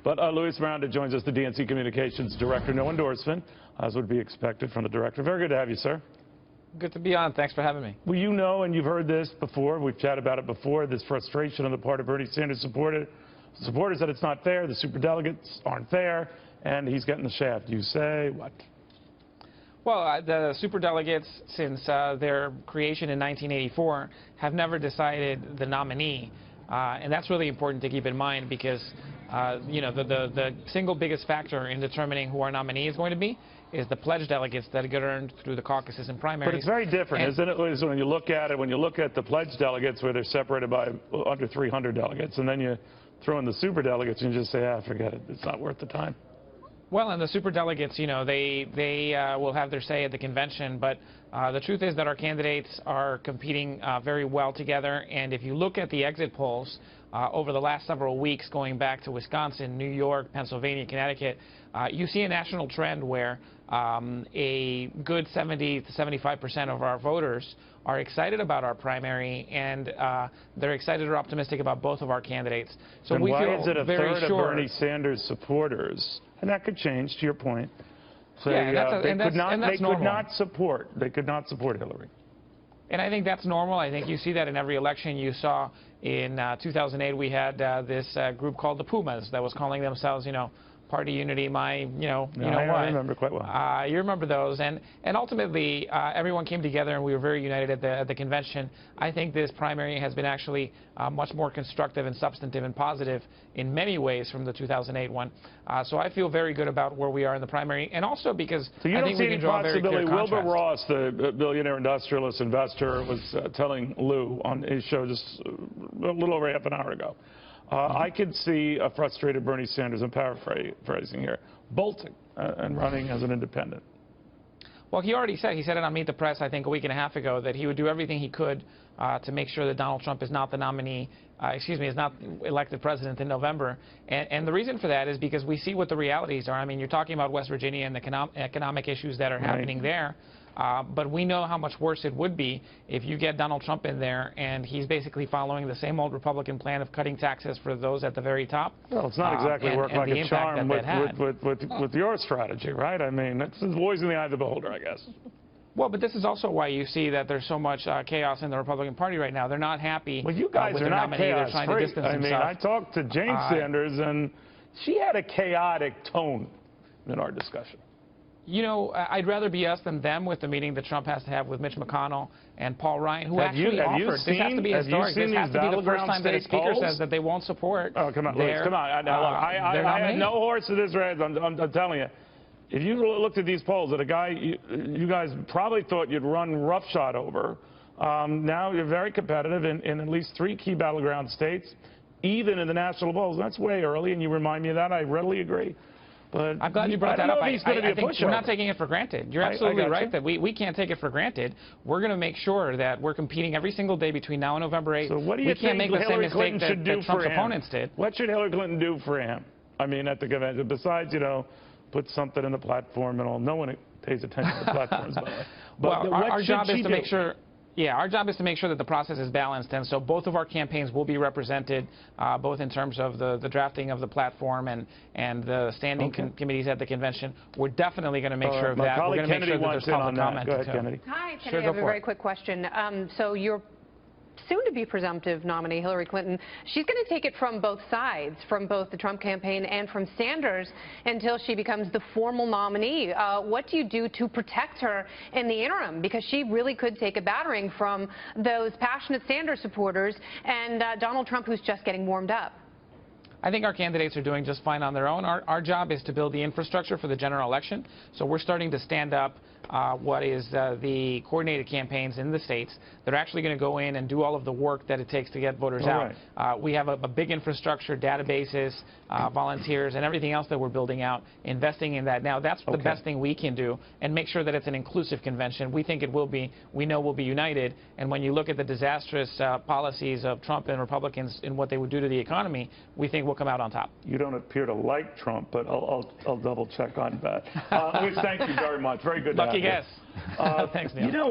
But Luis Miranda joins us, the DNC Communications Director. No endorsement, as would be expected from the Director. Very good to have you, sir. Good to be on. Thanks for having me. Well, you know, and you've heard this before, we've chatted about it before, this frustration on the part of Bernie Sanders supporters that it's not fair, the superdelegates aren't there, and he's getting the shaft. You say what? Well, the superdelegates, since their creation in 1984, have never decided the nominee. And that's really important to keep in mind because, you know, the single biggest factor in determining who our nominee is going to be is the pledge delegates that get earned through the caucuses and primaries. But it's very different, isn't it, Liz, when you look at it, when you look at the pledge delegates where they're separated by under 300 delegates, and then you throw in the superdelegates and you just say, forget it, it's not worth the time. Well, and the superdelegates, you know, they will have their say at the convention, but the truth is that our candidates are competing very well together, and if you look at the exit polls over the last several weeks, going back to Wisconsin, New York, Pennsylvania, Connecticut, you see a national trend where a good 70 to 75% of our voters are excited about our primary, and they're excited or optimistic about both of our candidates. So we feel is it a very third sure of Bernie Sanders supporters? And that could change, to your point. So yeah, they could not support Hillary. And I think that's normal. I think you see that in every election. You saw in 2008 we had this group called the Pumas that was calling themselves, you know, Party Unity, I remember quite well. You remember those, and ultimately everyone came together and we were very united at the convention. I think this primary has been actually much more constructive and substantive and positive in many ways from the 2008 one. So I feel very good about where we are in the primary, and also because so you I don't think see we any can draw a very clear possibility. Wilbur contrast. Ross, the billionaire industrialist investor, was telling Lou on his show just a little over half an hour ago. I could see a frustrated Bernie Sanders, I'm paraphrasing here, bolting and running as an independent. Well, he already said, it on Meet the Press, I think a week and a half ago, that he would do everything he could to make sure that Donald Trump is not the nominee, is not elected president in November. And the reason for that is because we see what the realities are. I mean, you're talking about West Virginia and the economic issues that are happening there. But we know how much worse it would be if you get Donald Trump in there and he's basically following the same old Republican plan of cutting taxes for those at the very top. Well, it's not exactly worked like a charm with your strategy, right? I mean, that's always in the eye of the beholder, I guess. Well, but this is also why you see that there's so much chaos in the Republican Party right now. They're not happy with their nominee. They're trying to distance themselves. I mean, I talked to Jane Sanders, and she had a chaotic tone in our discussion. You know, I'd rather be us than them with the meeting that Trump has to have with Mitch McConnell and Paul Ryan, who actually offered. This has to be historic. This has to be the first time that a speaker says that they won't support. Oh, come on, Luis, come on. I had no horse in this race. I'm telling you. If you looked at these polls, at a guy you guys probably thought you'd run roughshod over, now you're very competitive in at least 3 key battleground states, even in the national polls. That's way early, and you remind me of that. I readily agree. But I'm glad you brought that up. I think we're not taking it for granted. You're absolutely right that we can't take it for granted. We're going to make sure that we're competing every single day between now and November 8th. So what do you think Hillary Clinton should do for him? Trump's opponents did. What should Hillary Clinton do for him? I mean, at the convention, besides, you know, put something in the platform and all. No one pays attention to the platforms, by the way. But well, our job is to make sure. Yeah, our job is to make sure that the process is balanced, and so both of our campaigns will be represented, both in terms of the drafting of the platform and the standing committees at the convention. We're definitely going to make sure of that. We're going to make sure that there's public comment. Go ahead, Kennedy. Hi, Kennedy. I have a very quick question. So you're soon-to-be presumptive nominee, Hillary Clinton, she's going to take it from both sides, from both the Trump campaign and from Sanders, until she becomes the formal nominee. What do you do to protect her in the interim? Because she really could take a battering from those passionate Sanders supporters and Donald Trump, who's just getting warmed up. I think our candidates are doing just fine on their own. Our job is to build the infrastructure for the general election. So we're starting to stand up what is the coordinated campaigns in the states that are actually going to go in and do all of the work that it takes to get voters out. We have a big infrastructure, databases, volunteers, and everything else that we're building out, investing in that. Now, that's the best thing we can do, and make sure that it's an inclusive convention. We think it will be. We know we'll be united. And when you look at the disastrous policies of Trump and Republicans and what they would do to the economy, we think we'll come out on top. You don't appear to like Trump, but I'll double check on that. Luis, thank you very much. Very good. Lucky guess. Thanks, Neil.